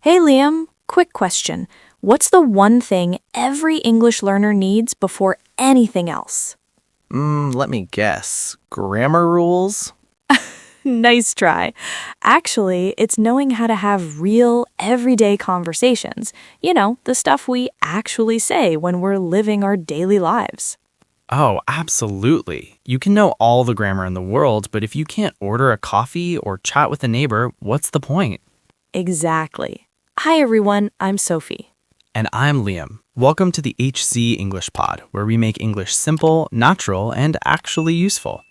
Hey Liam, quick question. What's the one thing every English learner needs before anything else? Let me guess. Grammar rules? Nice try. Actually, it's knowing how to have real, everyday conversations. The stuff we actually say when we're living our daily lives. Oh, absolutely. You can know all the grammar in the world, but if you can't order a coffee or chat with a neighbor, what's the point? Exactly. Hi everyone, I'm Sophie. And I'm Liam. Welcome to the HC English Pod, where we make English simple, natural, and actually useful.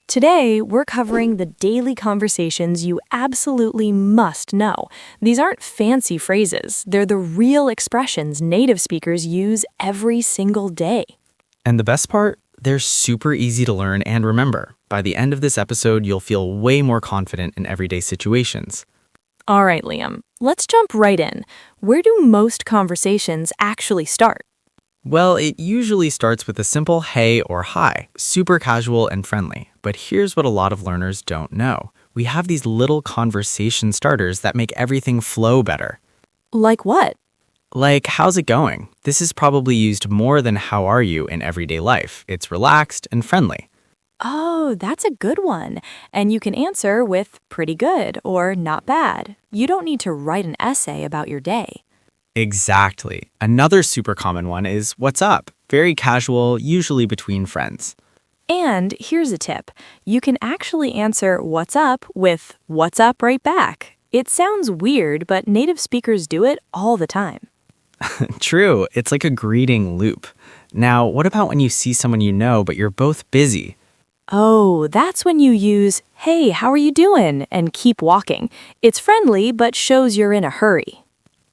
Today, we're covering the daily conversations you absolutely must know. These aren't fancy phrases. They're the real expressions native speakers use every single day. And the best part? They're super easy to learn and remember. By the end of this episode, you'll feel way more confident in everyday situations. All right, Liam, let's jump right in. Where do most conversations actually start? Well, it usually starts with a simple hey or hi, super casual and friendly. But here's what a lot of learners don't know. We have these little conversation starters that make everything flow better. Like what? Like, how's it going? This is probably used more than how are you in everyday life. It's relaxed and friendly. Oh, that's a good one. And you can answer with pretty good or not bad. You don't need to write an essay about your day. Exactly. Another super common one is what's up? Very casual, usually between friends. And here's a tip. You can actually answer what's up with what's up right back. It sounds weird, but native speakers do it all the time. True, it's like a greeting loop. Now, what about when you see someone you know, but you're both busy? Oh, that's when you use, hey, how are you doing? And keep walking. It's friendly, but shows you're in a hurry.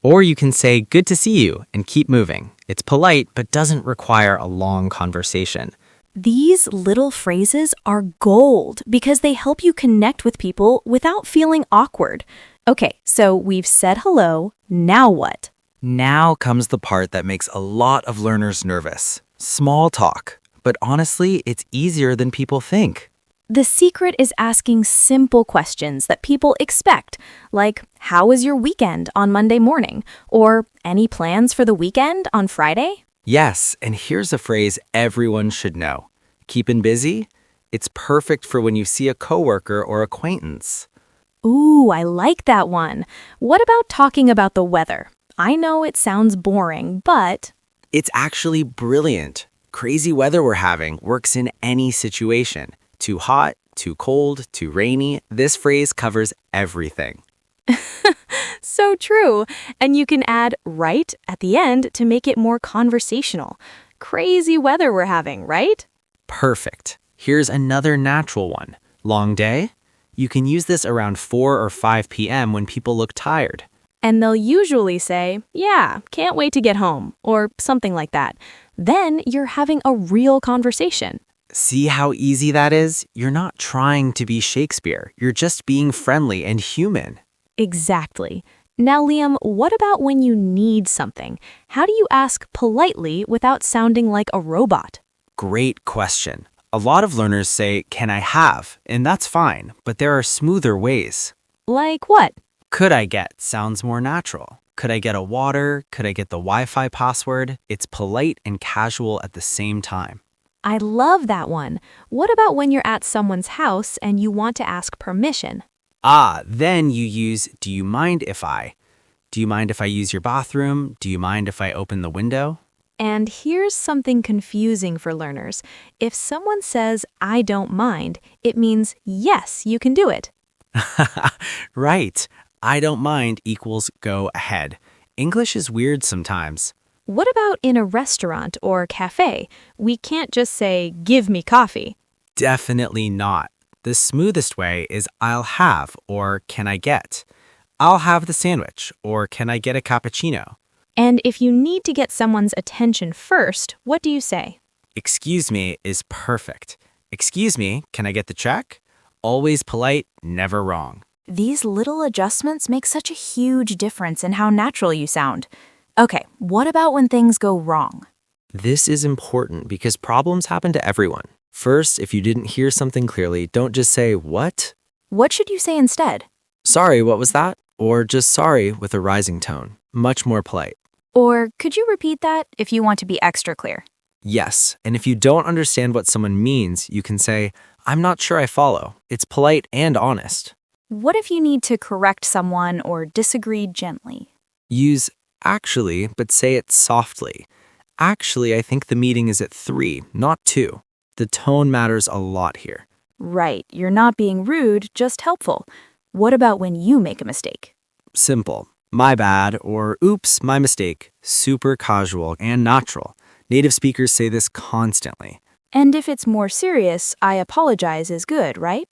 Or you can say, good to see you, and keep moving. It's polite, but doesn't require a long conversation. These little phrases are gold because they help you connect with people without feeling awkward. Okay, so we've said hello. Now what? Now comes the part that makes a lot of learners nervous. Small talk. But honestly, it's easier than people think. The secret is asking simple questions that people expect, like, how was your weekend on Monday morning? Or any plans for the weekend on Friday? Yes, and here's a phrase everyone should know. Keepin' busy? It's perfect for when you see a coworker or acquaintance. Ooh, I like that one. What about talking about the weather? I know it sounds boring, but... It's actually brilliant. Crazy weather we're having works in any situation. Too hot, too cold, too rainy. This phrase covers everything. So true. And you can add right at the end to make it more conversational. Crazy weather we're having, right? Perfect. Here's another natural one. Long day? You can use this around 4 or 5 p.m. when people look tired. And they'll usually say, yeah, can't wait to get home, or something like that. Then you're having a real conversation. See how easy that is? You're not trying to be Shakespeare. You're just being friendly and human. Exactly. Now, Liam, what about when you need something? How do you ask politely without sounding like a robot? Great question. A lot of learners say, can I have? And that's fine, but there are smoother ways. Like what? Could I get sounds more natural. Could I get a water? Could I get the Wi-Fi password? It's polite and casual at the same time. I love that one. What about when you're at someone's house and you want to ask permission? Then you use, do you mind if I? Do you mind if I use your bathroom? Do you mind if I open the window? And here's something confusing for learners. If someone says, I don't mind, it means, yes, you can do it. Right. I don't mind equals go ahead. English is weird sometimes. What about in a restaurant or cafe? We can't just say, give me coffee. Definitely not. The smoothest way is I'll have or can I get. I'll have the sandwich or can I get a cappuccino? And if you need to get someone's attention first, what do you say? Excuse me is perfect. Excuse me, can I get the check? Always polite, never wrong. These little adjustments make such a huge difference in how natural you sound. Okay, what about when things go wrong? This is important because problems happen to everyone. First, if you didn't hear something clearly, don't just say, what? What should you say instead? Sorry, what was that? Or just sorry with a rising tone. Much more polite. Or could you repeat that if you want to be extra clear? Yes, and if you don't understand what someone means, you can say, I'm not sure I follow. It's polite and honest. What if you need to correct someone or disagree gently? Use actually, but say it softly. Actually, I think the meeting is at 3, not 2. The tone matters a lot here. Right, you're not being rude, just helpful. What about when you make a mistake? Simple. My bad, or oops, my mistake. Super casual and natural. Native speakers say this constantly. And if it's more serious, I apologize is good, right?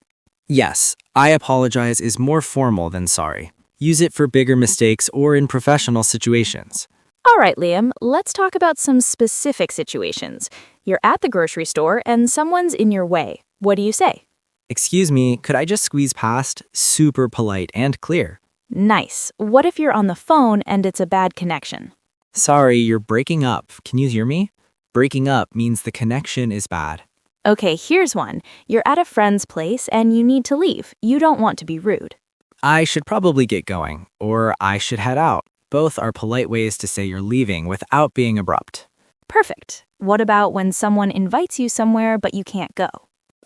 Yes, I apologize is more formal than sorry. Use it for bigger mistakes or in professional situations. All right, Liam, let's talk about some specific situations. You're at the grocery store and someone's in your way. What do you say? Excuse me, could I just squeeze past? Super polite and clear. Nice. What if you're on the phone and it's a bad connection? Sorry, you're breaking up. Can you hear me? Breaking up means the connection is bad. Okay, here's one. You're at a friend's place and you need to leave. You don't want to be rude. I should probably get going, or I should head out. Both are polite ways to say you're leaving without being abrupt. Perfect. What about when someone invites you somewhere but you can't go?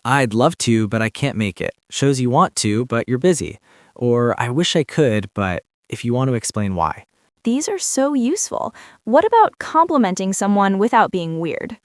I'd love to, but I can't make it. Shows you want to, but you're busy. Or I wish I could, but if you want to explain why. These are so useful. What about complimenting someone without being weird?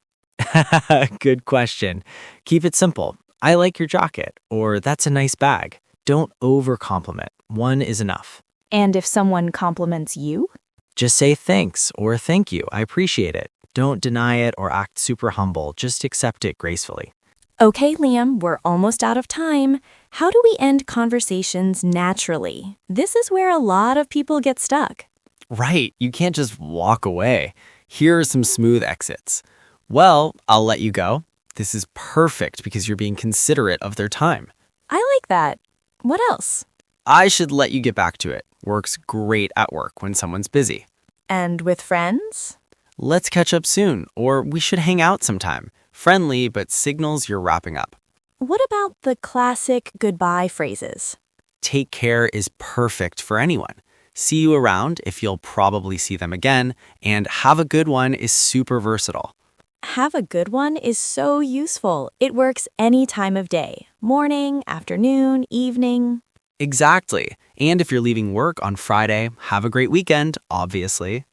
Good question. Keep it simple. I like your jacket, or that's a nice bag. Don't over-compliment. One is enough. And if someone compliments you? Just say thanks or thank you. I appreciate it. Don't deny it or act super humble. Just accept it gracefully. Okay, Liam, we're almost out of time. How do we end conversations naturally? This is where a lot of people get stuck. Right, you can't just walk away. Here are some smooth exits. Well, I'll let you go. This is perfect because you're being considerate of their time. I like that. What else? I should let you get back to it. Works great at work when someone's busy. And with friends? Let's catch up soon, or we should hang out sometime. Friendly, but signals you're wrapping up. What about the classic goodbye phrases? Take care is perfect for anyone. See you around if you'll probably see them again, and have a good one is super versatile. Have a good one is so useful. It works any time of day. Morning, afternoon, evening. Exactly. And if you're leaving work on Friday, have a great weekend, obviously.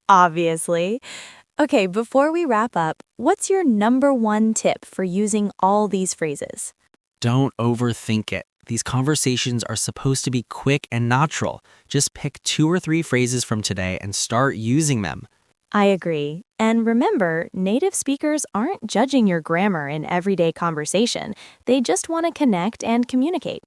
Obviously. Okay, before we wrap up, what's your number one tip for using all these phrases? Don't overthink it. These conversations are supposed to be quick and natural. Just pick 2 or 3 phrases from today and start using them. I agree. And remember, native speakers aren't judging your grammar in everyday conversation. They just want to connect and communicate.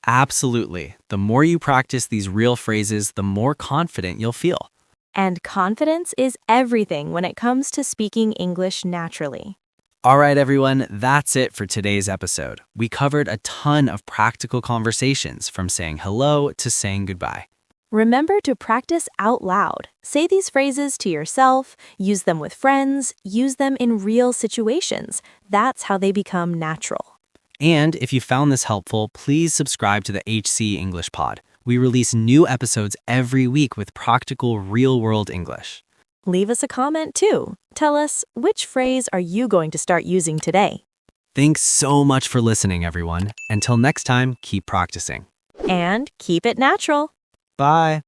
Absolutely. The more you practice these real phrases, the more confident you'll feel. And confidence is everything when it comes to speaking English naturally. All right, everyone, that's it for today's episode. We covered a ton of practical conversations, from saying hello to saying goodbye. Remember to practice out loud. Say these phrases to yourself, use them with friends, use them in real situations. That's how they become natural. And if you found this helpful, please subscribe to the HC English Pod. We release new episodes every week with practical, real-world English. Leave us a comment too. Tell us, which phrase are you going to start using today? Thanks so much for listening, everyone. Until next time, keep practicing. And keep it natural. Bye.